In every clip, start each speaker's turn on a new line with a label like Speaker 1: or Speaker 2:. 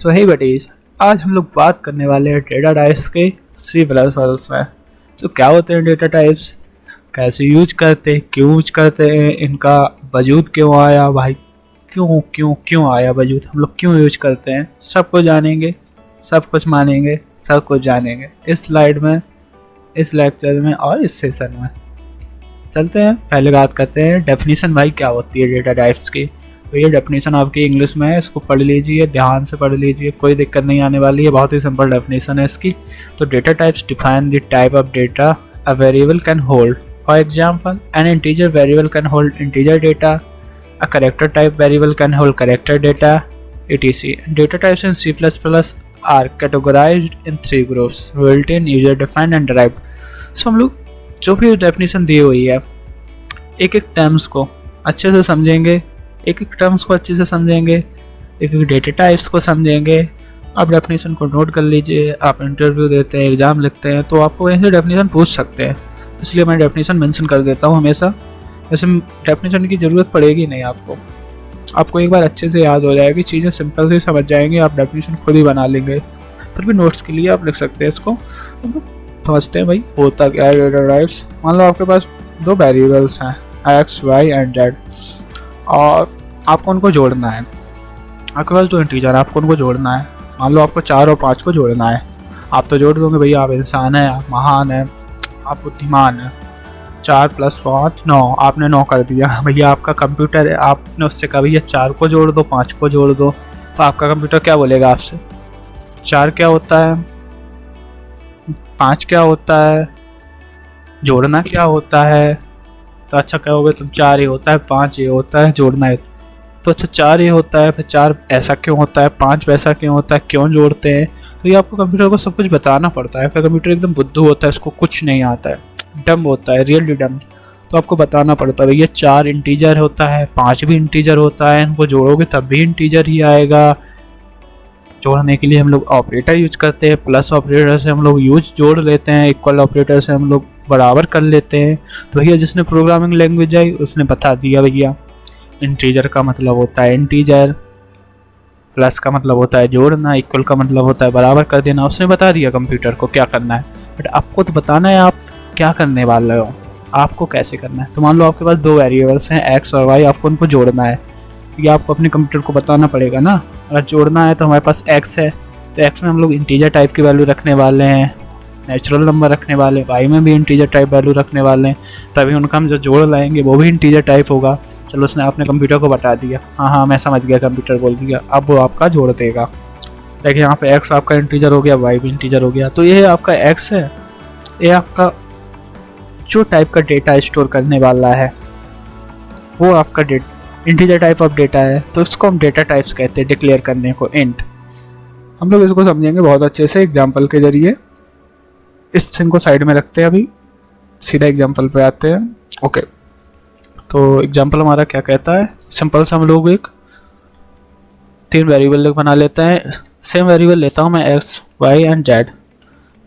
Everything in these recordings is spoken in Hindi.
Speaker 1: सो हे बडीज, आज हम लोग बात करने वाले हैं डेटा टाइप्स के C++ में। तो क्या होते हैं डेटा टाइप्स, कैसे यूज करते हैं, क्यों यूज करते हैं, इनका वजूद क्यों आया भाई, क्यों क्यों क्यों आया वजूद, हम लोग क्यों यूज करते हैं, सब कुछ जानेंगे, सब कुछ मानेंगे, सब कुछ जानेंगे इस स्लाइड में, इस लेक्चर में और इस सेशन में। चलते हैं, पहले बात करते हैं डेफिनेशन भाई क्या होती है डेटा टाइप्स की। तो ये डेफिनेशन आपकी इंग्लिश में है, इसको पढ़ लीजिए, ध्यान से पढ़ लीजिए, कोई दिक्कत नहीं आने वाली है, बहुत ही सिंपल डेफिनेशन है इसकी। तो data types define the type of data a variable can hold. For example, N integer variable can hold integer data, a character type variable can hold character data, etc. Data types in C++ are categorized in 3 groups: built-in, user-defined and derived. So हम लोग जो भी डेफिनेशन दी हुई है, एक एक टर्म्स को अच्छे से समझेंगे, एक एक टर्म्स को अच्छे से समझेंगे, एक एक डेटा टाइप्स को समझेंगे। आप डेफिनेशन को नोट कर लीजिए, आप इंटरव्यू देते हैं, एग्जाम लिखते हैं तो आपको ऐसे डेफिनेशन पूछ सकते हैं, इसलिए मैं डेफिनेशन मेंशन कर देता हूँ हमेशा। वैसे डेफिनेशन की ज़रूरत पड़ेगी नहीं आपको एक बार अच्छे से याद हो जाएगी, चीज़ें सिंपल से समझ जाएंगे, आप डेफिनेशन खुद ही बना लेंगे। फिर भी नोट्स के लिए आप लिख सकते हैं इसको। तो समझते हैं भाई होता क्या है डेटा टाइप्स। मान लो आपके पास दो वेरिएबल्स हैं x, y एंड z, और आपको उनको जोड़ना है। आपके पास दो इंटीजर है, आपको उनको जोड़ना है। मान लो आपको 4 और 5 को जोड़ना है, आप तो जोड़ दोगे भैया, आप इंसान हैं, आप महान हैं, आप बुद्धिमान हैं। 4 + 5 9, आपने 9 कर दिया भैया, आपका कंप्यूटर है, आपने उससे कहा भैया 4 को जोड़ दो, 5 को जोड़ दो, तो आपका कंप्यूटर क्या बोलेगा आपसे? 4 क्या होता है, 5 क्या होता है, जोड़ना क्या होता है? तो अच्छा कहोगे तुम 4 ये होता है, 5 ये होता है, जोड़ना है तो अच्छा 4 ये होता है, फिर 4 ऐसा क्यों होता है, 5 वैसा क्यों होता है, क्यों जोड़ते हैं? तो ये आपको कंप्यूटर को सब कुछ बताना पड़ता है। फिर कंप्यूटर एकदम बुद्धू होता है, इसको कुछ नहीं आता है, डम होता है, रियली डम। तो आपको बताना पड़ता है भैया 4 इंटीजर होता है, 5 भी इंटीजर होता है, इनको जोड़ोगे तब भी इंटीजर ही आएगा। जोड़ने के लिए हम लोग ऑपरेटर यूज करते हैं, प्लस ऑपरेटर से हम लोग जोड़ लेते हैं, इक्वल ऑपरेटर से हम लोग बराबर कर लेते हैं। तो भैया जिसने प्रोग्रामिंग लैंग्वेज आई उसने बता दिया भैया इंटीजर का मतलब होता है इंटीजर, प्लस का मतलब होता है जोड़ना, इक्वल का मतलब होता है बराबर कर देना। उसने बता दिया कंप्यूटर को क्या करना है, बट आपको तो बताना है आप क्या करने वाले हो, आपको कैसे करना है। तो मान लो आपके पास दो वेरिएबल्स हैं x और y, आपको उनको जोड़ना है, ये आपको अपने कंप्यूटर को बताना पड़ेगा ना। अगर जोड़ना है तो हमारे पास x है, तो x में हम लोग इंटीजर टाइप की वैल्यू रखने वाले हैं, नेचुरल नंबर रखने वाले हैं, y में भी इंटीजर टाइप वैल्यू रखने वाले हैं, तभी उनका हम जो जोड़ लाएंगे वो भी इंटीजर टाइप होगा। चलो उसने आपने कंप्यूटर को बता दिया, हाँ मैं समझ गया, कंप्यूटर बोल दिया, अब वो आपका जोड़ देगा। देखिए यहाँ पे x आपका इंटीजर हो गया, y भी इंटीजर हो गया। तो ये आपका x है, ये आपका जो टाइप का डेटा स्टोर करने वाला है वो आपका इंटीजर टाइप ऑफ डेटा है, तो इसको हम डेटा टाइप्स कहते हैं, डिक्लेयर करने को इंट। हम लोग इसको समझेंगे बहुत अच्छे से एग्जांपल के जरिए। इस थिंग को साइड में रखते हैं, अभी सीधा एग्जांपल पे आते हैं। ओके, तो एग्जांपल हमारा क्या कहता है, सिंपल से हम लोग एक 3 वेरिएबल बना लेते हैं। सेम वेरिएबल लेता हूँ मैं x, y and z।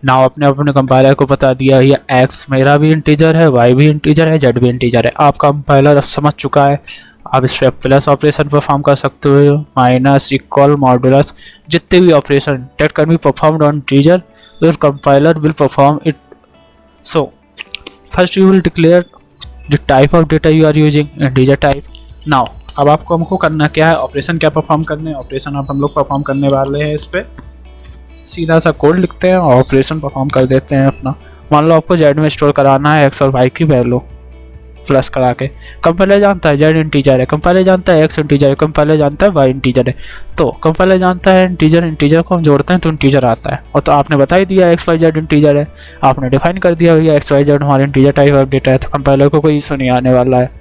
Speaker 1: Now अपने कंपाइलर को बता दिया ये x मेरा भी इंटीजर है, y भी इंटीजर है, z भी इंटीजर है। आपका कंपाइलर अब समझ चुका है, आप इस पर प्लस ऑपरेशन परफॉर्म कर सकते हो, माइनस, इक्वल, मॉडुलस, जितने भी operation that can be performed on integer, your compiler will perform it. So first you will declare the type of data you are using, integer type. Now अब आपको हमको करना क्या है, ऑपरेशन क्या परफॉर्म करने हैं, ऑपरेशन अब हम लोग परफॉर्म करने वाले हैं। इस पर सीधा सा कोड लिखते हैं और ऑपरेशन परफॉर्म कर देते हैं अपना। मान लो आपको z में स्टोर कराना है x और y की वैल्यू प्लस करा के। कंपाइलर जानता है z इंटीजर है, कंपाइलर जानता है x इंटीजर है, कंपाइलर जानता है y इंटीजर है। तो कंपाइलर जानता है इंटीजर को हम जोड़ते हैं तो इंटीजर आता है, और तो आपने बता ही दिया x y z इंटीजर है, आपने डिफाइन कर दिया भैया x y z हमारे इंटीजर टाइप ऑफ डेटा है, तो कंपाइलर को कोई इशू नहीं आने वाला है।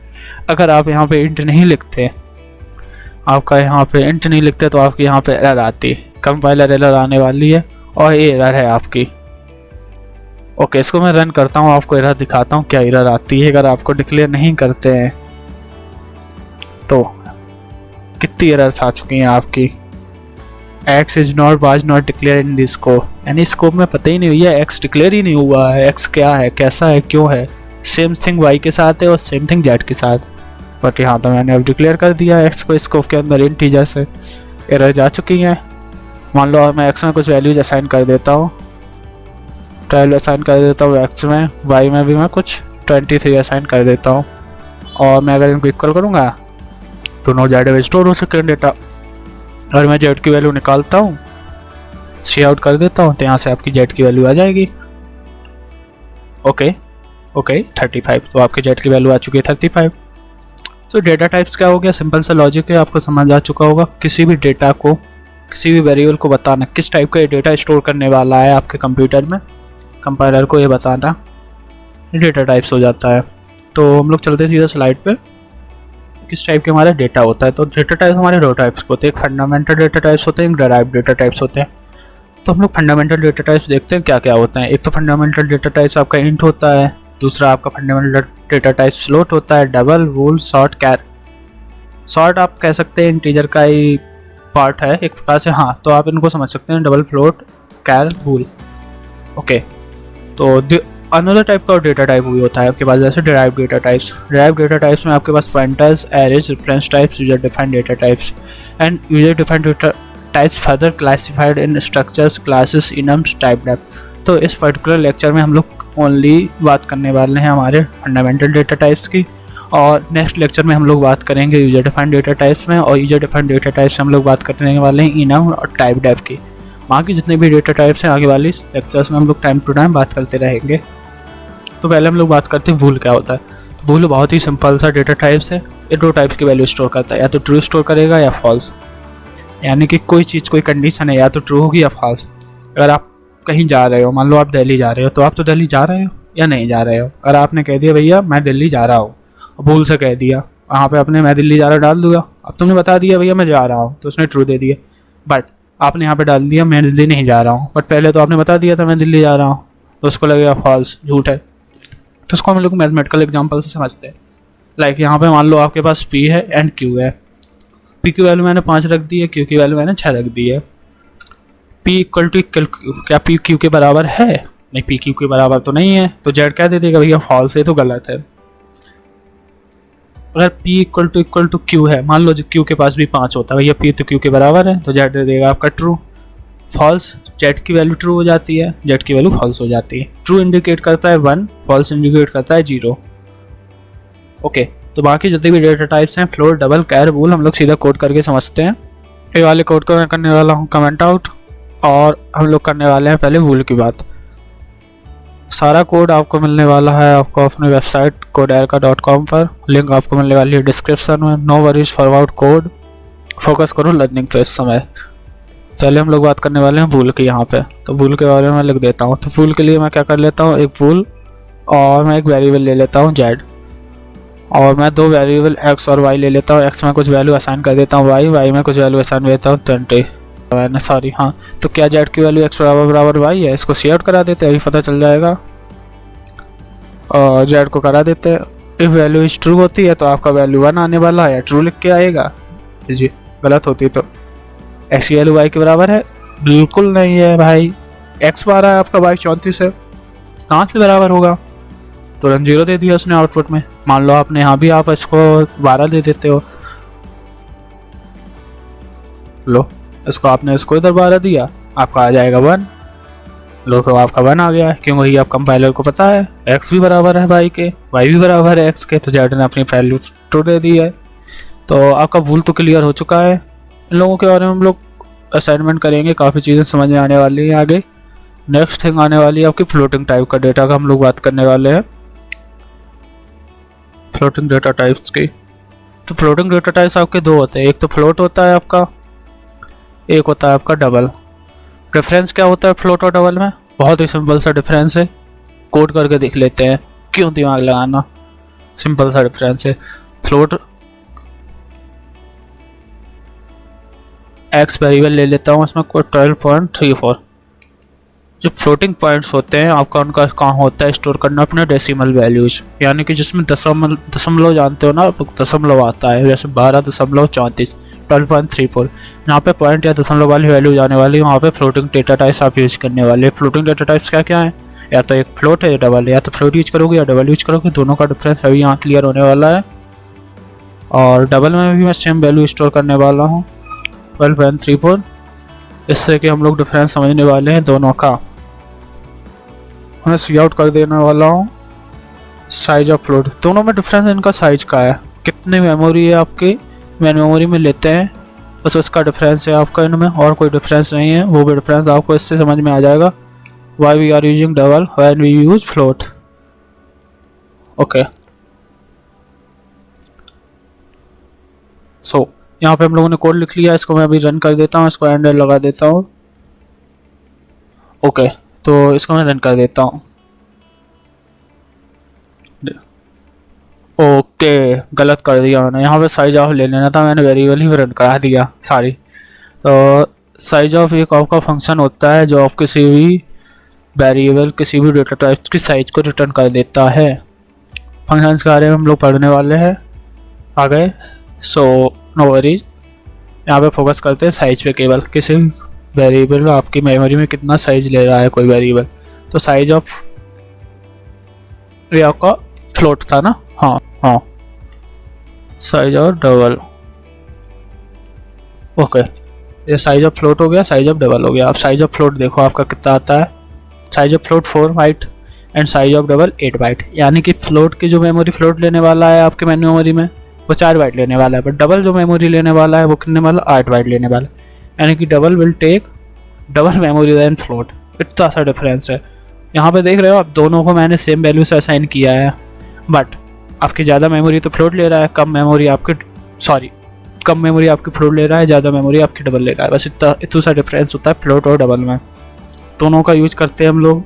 Speaker 1: अगर आप यहाँ पे इंट नहीं लिखते, आपका यहाँ पे इंट नहीं लिखते, तो आपकी यहाँ पे एरर आती, कंपाइलर एरर आने वाली है, और ये एरर है आपकी। ओके, इसको मैं रन करता हूँ, आपको एरर दिखाता हूँ क्या एरर आती है अगर आपको डिक्लेयर नहीं करते हैं। तो कितनी एरर्स आ चुकी हैं आपकी। x was not declare in this scope, यानी स्कोप में पता ही नहीं भैया x डिक्लेयर ही नहीं हुआ है, x क्या है, कैसा है, क्यों है। सेम थिंग y के साथ है और सेम थिंग z के साथ, बट यहाँ तो मैंने अब डिक्लेयर कर दिया x को स्कोप के अंदर इंटीजर से। एरर जा चुकी हैं, मान लो मैं एक्स में कुछ वैल्यूज असाइन कर देता हूँ, 12 असाइन कर देता हूँ एक्स में, वाई में भी मैं कुछ 23 असाइन कर देता हूँ। और मैं अगर इनको इक्वल करूँगा तो नो जेड में स्टोर हो सके डेटा। और मैं जेड की वैल्यू निकालता हूँ, सी आउट कर देता हूँ, तो यहाँ से आपकी जेड की वैल्यू आ जाएगी। ओके 35, तो आपके जेड की वैल्यू आ चुकी है 35। तो डेटा टाइप्स क्या हो गया, सिंपल सा लॉजिक है, आपको समझ आ चुका होगा। किसी भी डेटा को, किसी भी वेरिएबल को बताना किस टाइप का ये डेटा स्टोर करने वाला है आपके कंप्यूटर में, कंपाइलर को ये बताना डेटा टाइप्स हो जाता है। तो हम लोग चलते हैं सीधा स्लाइड पे, किस टाइप के हमारा डेटा होता है। तो डेटा टाइप हमारे दो टाइप्स के होते हैं, एक फंडामेंटल डेटा टाइप्स होते हैं, एक डेराइव्ड डेटा टाइप्स होते हैं। तो हम लोग फंडामेंटल डेटा टाइप्स देखते हैं क्या क्या होते हैं। एक तो फंडामेंटल डेटा टाइप्स आपका इंट होता है, दूसरा आपका फंडामेंटल डेटा टाइप्स फ्लोट होता है, डबल, वूल, सॉर्ट, कैर। सॉर्ट आप कह सकते हैं इंटीजर का ही पार्ट है एक प्रकार से, हाँ, तो आप इनको समझ सकते हैं, double, float, char, bool. Okay, तो अनदर टाइप का डेटा टाइप भी होता है आपके पास, जैसे derived data types. Derived data types में आपके पास pointers, arrays, reference types, user defined data types and user defined data types further classified in structures, classes, enums, typedef. तो इस पर्टिकुलर लेक्चर में हम लोग ओनली बात करने वाले हैं हमारे फंडामेंटल डेटा टाइप्स की, और नेक्स्ट लेक्चर में हम लोग बात करेंगे यूजर डिफाइंड डेटा टाइप्स में, और यूजर डिफाइंड डेटा टाइप्स हम लोग बात करने वाले हैं इनम और टाइप डेप्थ की। बाकी जितने भी डेटा टाइप्स हैं आगे वाली लेक्चर्स में हम लोग टाइम टू टाइम बात करते रहेंगे। तो पहले हम लोग बात करते हैं वूल क्या होता है। तो वूल बहुत ही सिंपल सा डेटा टाइप्स है, ये दो टाइप्स की वैल्यू स्टोर करता है, या तो ट्रू स्टोर करेगा या फॉल्स। यानी कि कोई चीज़, कोई कंडीशन है, या तो ट्रू होगी या फॉल्स। अगर आप कहीं जा रहे हो, मान लो आप दिल्ली जा रहे हो, तो आप तो दिल्ली जा रहे हो या नहीं जा रहे हो। अगर आपने कह दिया भैया मैं दिल्ली जा रहा हूँ, भूल से कह दिया, वहाँ पे आपने मैं दिल्ली जा रहा डाल दूंगा, अब तुमने बता दिया भैया मैं जा रहा हूँ, तो उसने ट्रू दे दिया। बट आपने यहाँ पे डाल दिया मैं दिल्ली नहीं जा रहा हूँ, बट पहले तो आपने बता दिया था मैं दिल्ली जा रहा हूँ, तो उसको लगेगा फॉल्स, झूठ है। तो उसको हम लोग मैथमेटिकल एग्जाम्पल से समझते हैं। लाइक यहाँ पे मान लो आपके पास पी है एंड क्यू है, पी की वैल्यू मैंने 5 रख दी है, क्यू की वैल्यू मैंने 6 रख दी है। पी इक्वल टू क्या पी क्यू के बराबर है? नहीं, पी क्यू के बराबर तो नहीं है, तो जेड क्या दे देगा भैया फॉल्स है, तो गलत है। अगर पी इक्वल टू क्यू है, मान लो क्यू के पास भी 5 होता है, भैया पी तो क्यू के बराबर है, तो जेड दे देगा आपका ट्रू। फॉल्स, जेड की वैल्यू ट्रू हो जाती है, जेड की वैल्यू फॉल्स हो जाती है। ट्रू इंडिकेट करता है 1, फॉल्स इंडिकेट करता है 0। ओके, तो बाकी जितने भी डेटा टाइप्स हैं, फ्लोट, डबल, कैर, वूल, हम लोग सीधा कोड करके समझते हैं। ये वाले कोड को मैं करने वाला हूँ कमेंट आउट, और हम लोग करने वाले हैं पहले वूल की बात। सारा कोड आपको मिलने वाला है आपको अपनी वेबसाइट coderka.com पर, लिंक आपको मिलने वाली है डिस्क्रिप्शन में। No worries forward code, focus करो लर्निंग पे इस समय। पहले हम लोग बात करने वाले हैं वूल की यहाँ पे, तो वूल के बारे में लिख देता हूँ। तो वूल के लिए मैं क्या कर लेता हूँ, एक वूल और मैं एक वेरिएबल ले लेता हूँ जेड, और मैं 2 वेरिएबल एक्स और वाई ले लेता हूँ। एक्स में कुछ वैल्यू असाइन कर देता हूँ, वाई में कुछ वैल्यू असाइन देता हूँ 20, सॉरी हाँ। तो क्या जेड की वैल्यू एक्स बराबर वाई है, इसको सी आउट करा देते हैं, अभी पता चल जाएगा। और जेड को करा देते हैं, इफ वैल्यू इज ट्रू होती है तो आपका वैल्यू 1 आने वाला है, ट्रू लिख के आएगा जी। गलत होती तो एक्स की वैल्यू वाई के बराबर है, बिल्कुल नहीं है भाई। एक्स 12 है आपका, वाई 34 है, कहाँ से बराबर होगा? तुरंत 0 दे दिया उसने आउटपुट में। मान लो आपने यहाँ भी आप इसको 12 दे देते हो, लो इसको आपने इसको इधर 12 दिया, आपका आ जाएगा 1। लो तो आपका 1 आ गया है, क्यों वही आप कंपाइलर को पता है एक्स भी बराबर है वाई के, वाई भी बराबर है एक्स के, तो जेड ने अपनी वैल्यू ट्रू दे दी है। तो आपका वूल तो क्लियर हो चुका है। इन लोगों के बारे में हम लोग असाइनमेंट करेंगे, काफ़ी चीज़ें समझ में आने वाली हैं आगे। नेक्स्ट थिंग आने वाली है आपकी फ्लोटिंग टाइप का डेटा का, हम लोग बात करने वाले हैं फ्लोटिंग डेटा टाइप्स की। तो फ्लोटिंग डेटा टाइप्स आपके 2 होते हैं, एक तो फ्लोट होता है आपका, एक होता है आपका डबल। डिफरेंस क्या होता है फ्लोट और डबल में? बहुत ही सिंपल सा डिफरेंस है, कोड करके देख लेते हैं, क्यों दिमाग लगाना, सिंपल सा डिफरेंस है। फ्लोट एक्स वेरिएबल ले लेता हूँ, इसमें 12.34। जो फ्लोटिंग पॉइंट्स होते हैं आपका, उनका काम होता है स्टोर करना अपने डेसिमल वैल्यूज, यानी कि जिसमें दशमलव जानते हो ना, दशमलव आता है, जैसे 12.34, 12.34। यहाँ पे पॉइंट या दशमलव वाली वैल्यू जाने वाली है, वहाँ पे फ्लोटिंग डेटा टाइप्स आप यूज करने वाले। फ्लोटिंग डेटा टाइप्स क्या क्या है? या तो एक फ्लोट है या डबल है, या तो फ्लोट यूज करोगे या डबल यूज करोगे, दोनों का डिफरेंस अभी यहाँ क्लियर होने वाला है। और डबल में भी मैं सेम वैल्यू स्टोर करने वाला हूँ 12.34, इससे कि हम लोग डिफरेंस समझने वाले हैं दोनों का। मैं सी आउट कर देने वाला हूँ साइज ऑफ फ्लोट। दोनों में डिफरेंस इनका साइज का है, कितनी मेमोरी है आपकी मेन मेमोरी में लेते हैं बस उसका डिफरेंस है आपका इनमें, और कोई डिफरेंस नहीं है। वो भी डिफरेंस आपको इससे समझ में आ जाएगा। Why we are using double when we use float. Okay, so यहाँ पे हम लोगों ने कोड लिख लिया, इसको मैं अभी रन कर देता हूँ, इसको एंडर लगा देता हूँ। ओके, तो इसको मैं रन कर देता हूँ। ओके, गलत कर दिया मैंने, यहाँ पे साइज ऑफ ले लेना था, मैंने वेरिएबल ही रन करा दिया सॉरी। तो साइज ऑफ एक आपका फंक्शन होता है जो आप किसी भी वेरिएबल किसी भी डेटा टाइप की साइज को रिटर्न कर देता है। फंक्शंस के बारे में हम लोग पढ़ने वाले हैं आगे, सो नो वरीज। यहाँ पे फोकस करते हैं साइज पे, केवल किसी वेरिएबल आपकी मेमोरी में कितना साइज ले रहा है कोई वेरिएबल। तो साइज ऑफ ये आपका फ्लोट था ना, हाँ हाँ, साइज और डबल। ओके, ये साइज ऑफ फ्लोट हो गया, साइज ऑफ डबल हो गया। अब साइज ऑफ फ्लोट देखो आपका कितना आता है। Size of float 4 byte and size of double 8 byte, यानी कि फ्लोट की जो मेमोरी फ्लोट लेने वाला है आपके मेन मेमोरी में वो 4 बाइट लेने वाला है, बट डबल जो मेमोरी लेने वाला है वो कितने वाला 8 बाइट लेने वाला है, यानी कि double will take double memory than float. इतना सा डिफरेंस है। यहाँ पे देख रहे हो आप, दोनों को मैंने सेम वैल्यू से असाइन किया है, बट आपकी ज़्यादा मेमोरी तो फ्लोट ले रहा है, कम मेमोरी आपकी फ्लोट ले रहा है, ज़्यादा मेमोरी आपकी डबल ले रहा है। बस इतना सा डिफरेंस होता है फ्लोट और डबल में। दोनों का यूज करते हैं हम लोग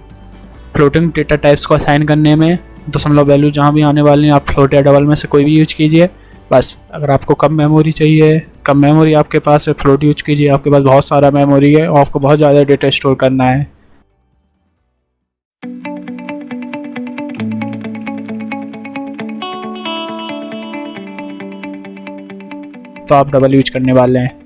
Speaker 1: फ्लोटिंग डेटा टाइप्स को असाइन करने में। दशमलव वैल्यू जहाँ भी आने वाली है आप फ्लोट या डबल में से कोई भी यूज कीजिए। बस अगर आपको कम मेमोरी चाहिए, कम मेमोरी आपके पास है, फ्लोट यूज कीजिए। आपके पास बहुत सारा मेमोरी है और आपको बहुत ज़्यादा डेटा स्टोर करना है तो आप डबल यूज करने वाले हैं।